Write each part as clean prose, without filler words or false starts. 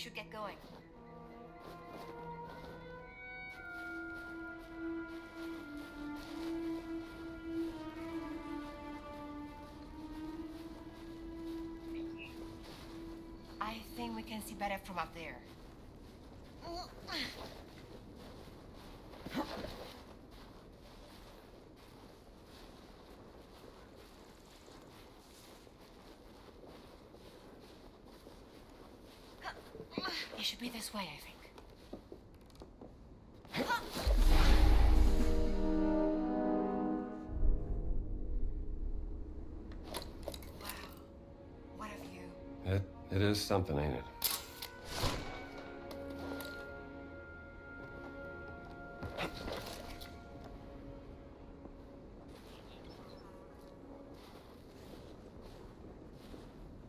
should get going. I think we can see better from up there. It should be this way, I think. Wow. What a view. It is something, ain't it?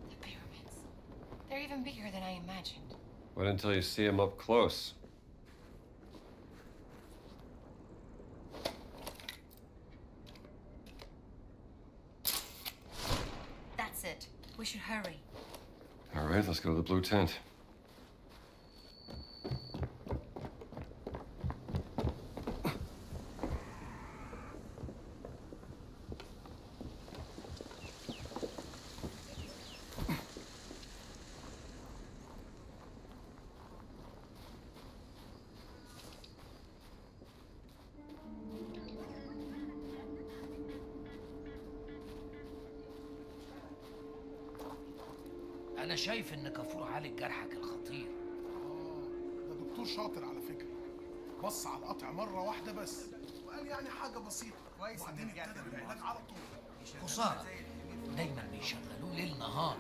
The pyramids. They're even bigger than I imagined. Wait until you see them up close. That's it. We should hurry. All right, let's go to the blue tent. أنا شايف إن كافور عالج جرحك الخطير. ده دكتور شاطر على فكرة. بص على القطع مرة واحدة بس وقال يعني حاجة بسيطة. كويس. وبعدين ابتدى بالعلاج على طول. خسارة. دايما بيشغلوه ليل نهار.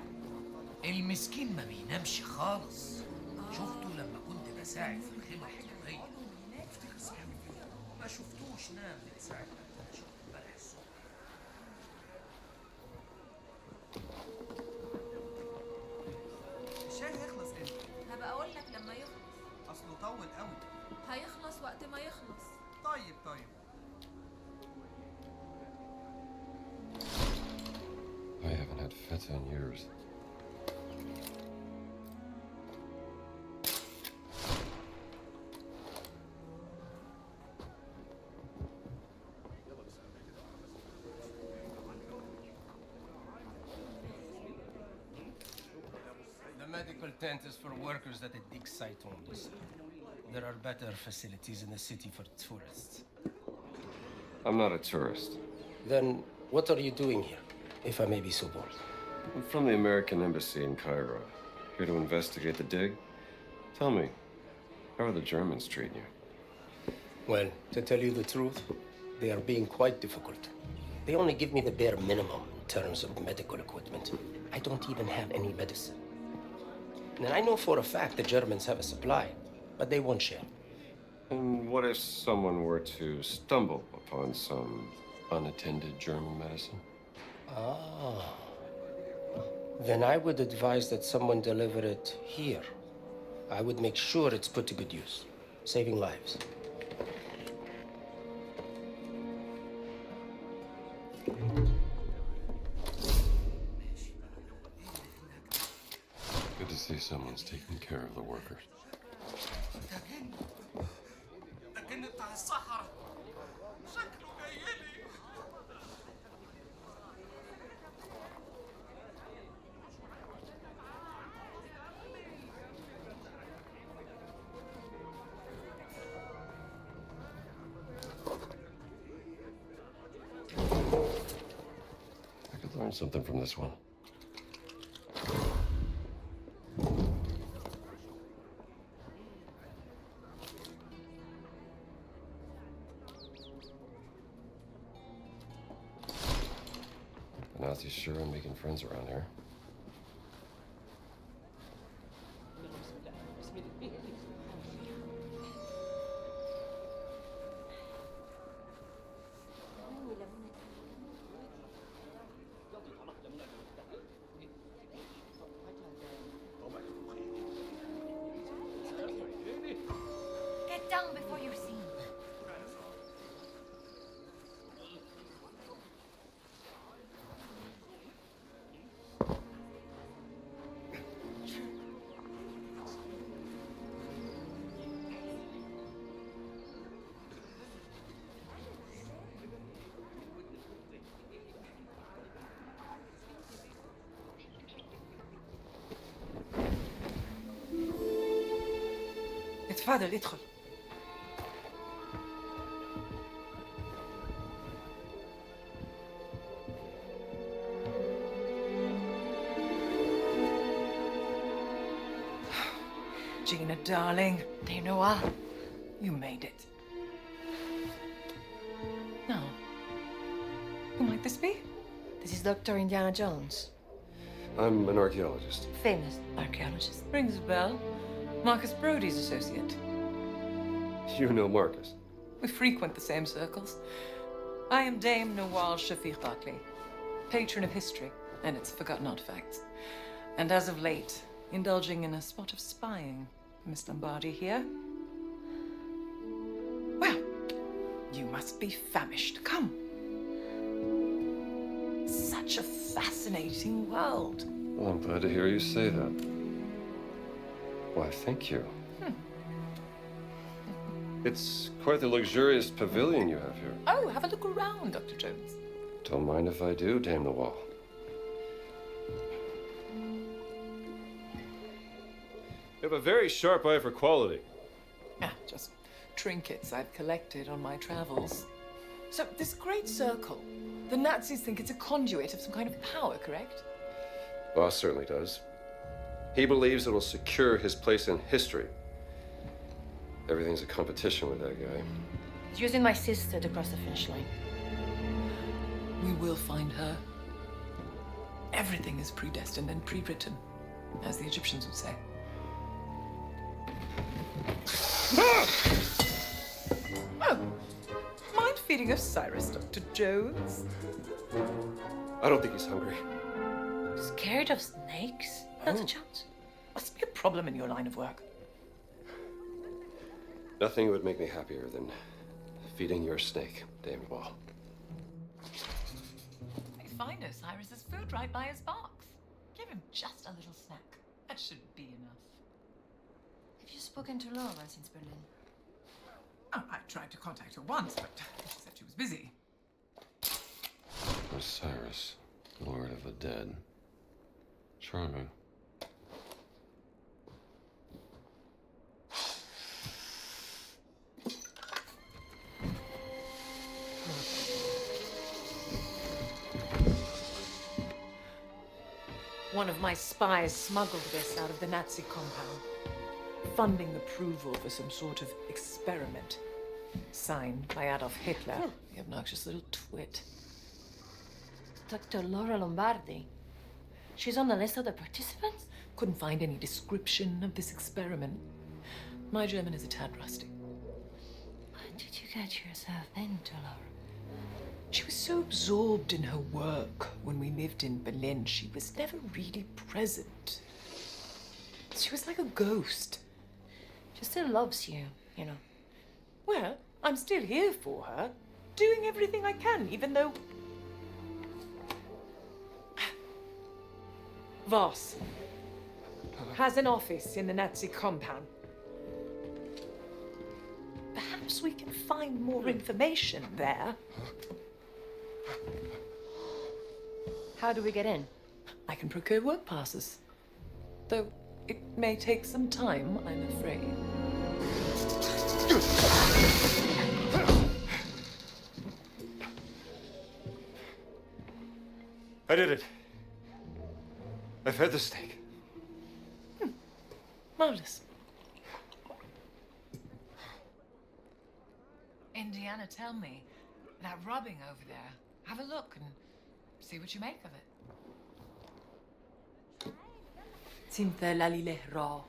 المسكين ما بينامش خالص. شفته لما كنت بساعد في الخيمة الطبية. ما شفتوش نام من ساعة ما ابتدى شغل امبارح الصبح. الشاي هيخلص امتى؟ هبقى اقول لك لما يخلص. اصله طول قوي. هيخلص وقت ما يخلص. طيب طيب. I haven't had feta in years. The medical tent is for workers at the dig site only, sir. There are better facilities in the city for tourists. I'm not a tourist. Then what are you doing here, if I may be so bold? I'm from the American Embassy in Cairo. Here to investigate the dig. Tell me, how are the Germans treating you? Well, to tell you the truth, they are being quite difficult. They only give me the bare minimum in terms of medical equipment. I don't even have any medicine. And I know for a fact the Germans have a supply, but they won't share. And what if someone were to stumble upon some unattended German medicine? Ah. Then I would advise that someone deliver it here. I would make sure it's put to good use, saving lives. Good to see someone's taking care of the workers. ده جن بتاع الصحراء. شكله جاي لي. I could learn something from this one. The Nazis sure are making friends around here. Get down before you're seen. تفضل ادخل. Gina, darling, Do you know what? you made it. Now, who might this be? This is Dr. Indiana Jones, I'm an archaeologist. famous archaeologist. Rings a bell. Marcus Brody's associate. You know Marcus. We frequent the same circles. I am Dame Nawal Shafiq Barkley, patron of history and its forgotten artifacts. And as of late, indulging in a spot of spying. Miss Lombardi here. Well, you must be famished. Come. Such a fascinating world. Well, I'm glad to hear you say that. Why, thank you. It's quite the luxurious pavilion you have here. Oh, have a look around, Dr. Jones. Don't mind if I do, Dame Nawal. You have a very sharp eye for quality. Ah, just trinkets I've collected on my travels. So, this great circle, the Nazis think it's a conduit of some kind of power, correct? Boss certainly does. He believes it'll secure his place in history. Everything's a competition with that guy. He's using my sister to cross the finish line. We will find her. Everything is predestined and pre-written, as the Egyptians would say. Oh, mind feeding Osiris, Dr. Jones? I don't think he's hungry. Scared of snakes, Dr. Jones? Must be a problem in your line of work. Nothing would make me happier than feeding your snake, Dame Nawal. I find Osiris's food right by his box. Give him just a little snack. That should be enough. Have you spoken to Laura since Berlin? Oh, I tried to contact her once, but she said she was busy. Osiris, Lord of the Dead. Charming. One of my spies smuggled this out of the Nazi compound, funding approval for some sort of experiment. Signed by Adolf Hitler, the obnoxious little twit. Dr. Laura Lombardi. She's on the list of the participants? Couldn't find any description of this experiment. My German is a tad rusty. What did you get yourself into, Laura? She was so absorbed in her work when we lived in Berlin, she was never really present. She was like a ghost. She still loves you, you know. Well, I'm still here for her, doing everything I can, even though... Voss has an office in the Nazi compound. Perhaps we can find more information there. How do we get in? I can procure work passes. Though it may take some time, I'm afraid. I did it. I fed the snake. Marvelous. Indiana, tell me, that rubbing over there, have a look and see what you make of it. Sinte lalile Ra.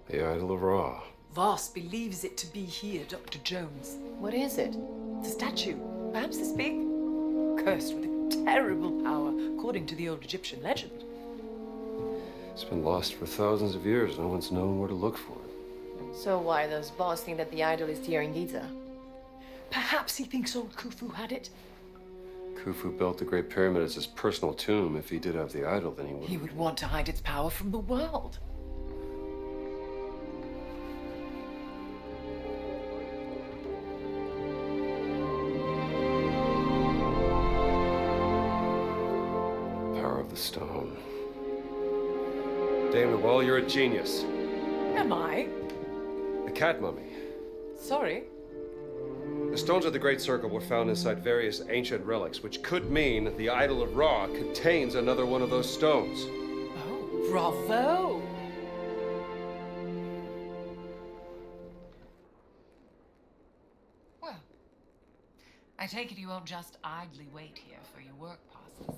The Idol of Ra. Voss believes it to be here, Dr. Jones. What is it? It's a statue, perhaps this big, cursed with a terrible power, according to the old Egyptian legend. It's been lost for thousands of years. No one's known where to look for it. So why does Boss think that the idol is here in Giza? Perhaps he thinks old Khufu had it. Khufu built the Great Pyramid as his personal tomb. If he did have the idol, then he would... He would want to hide its power from the world. Power of the stone. Dame Nawal, you're a genius. Am I? The cat mummy. Sorry. The stones of the Great Circle were found inside various ancient relics, which could mean the Idol of Ra contains another one of those stones. Oh, bravo! Well, I take it you won't just idly wait here for your work passes.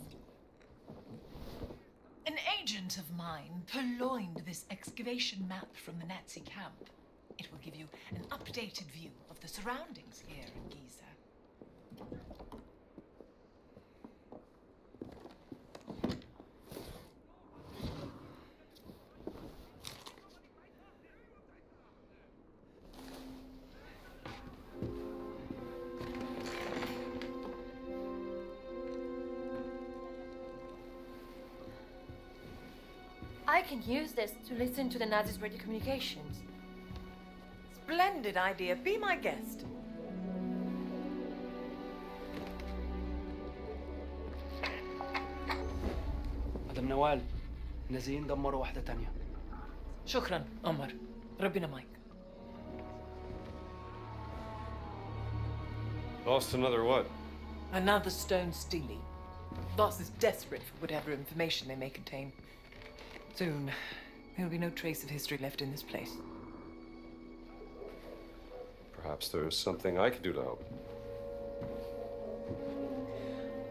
An agent of mine purloined this excavation map from the Nazi camp. It will give you an updated view of the surroundings here in Giza. I can use this to listen to the Nazis' radio communications. Splendid idea. Be my guest. مدام نوال نازلين دمروا واحدة تانية. شكرا عمر. ربنا معك. Lost another what? Another stone stealing. Voss is desperate for whatever information they may contain. Soon, there'll be no trace of history left in this place. Perhaps there's something I could do to help.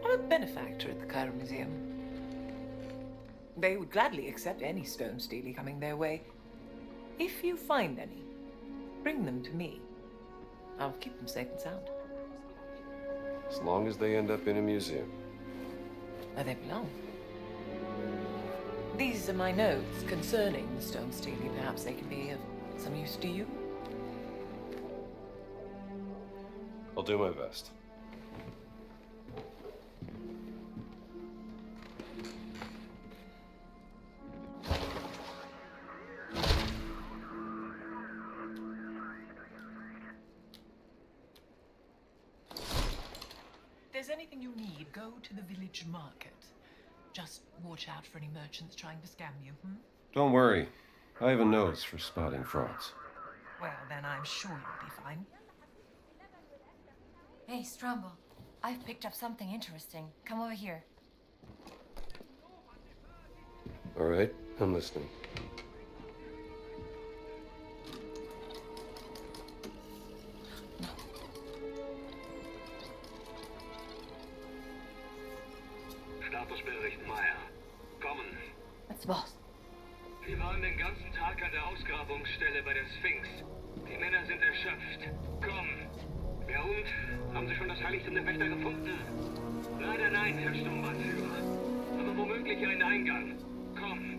I'm a benefactor at the Cairo Museum. They would gladly accept any stone stealing coming their way. If you find any, bring them to me. I'll keep them safe and sound. As long as they end up in a museum. Where they belong. These are my notes concerning the stone stealing. Perhaps they can be of some use to you. I'll do my best. If there's anything you need, go to the village market. Just watch out for any merchants trying to scam you, Don't worry. I have a nose for spotting frauds. Well, then I'm sure you'll be fine. Hey, Strumble, I've picked up something interesting. Come over here. All right, I'm listening. Statusbericht Meier. Kommen. What's the boss? Wir waren den ganzen Tag an der Ausgrabungsstelle bei der Sphinx. Die Männer sind erschöpft. Komm. Ja und? Haben Sie schon das Heiligtum der Wächter gefunden? Leider nein, Herr Sturmbannführer. Aber womöglich einen Eingang. Komm.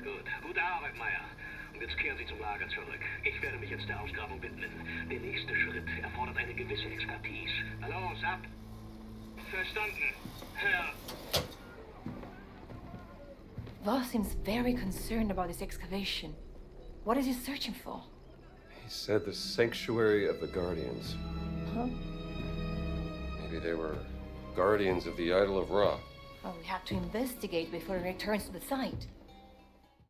Gut. Gute Arbeit, Meier. Und jetzt kehren Sie zum Lager zurück. Ich werde mich jetzt der Ausgrabung widmen. Der nächste Schritt erfordert eine gewisse Expertise. Na los, ab! Verstanden, Herr. Voss seems very concerned about this excavation. What is he searching for? He said the sanctuary of the Guardians. Huh? Maybe they were guardians of the Idol of Ra. Well, we have to investigate before he returns to the site.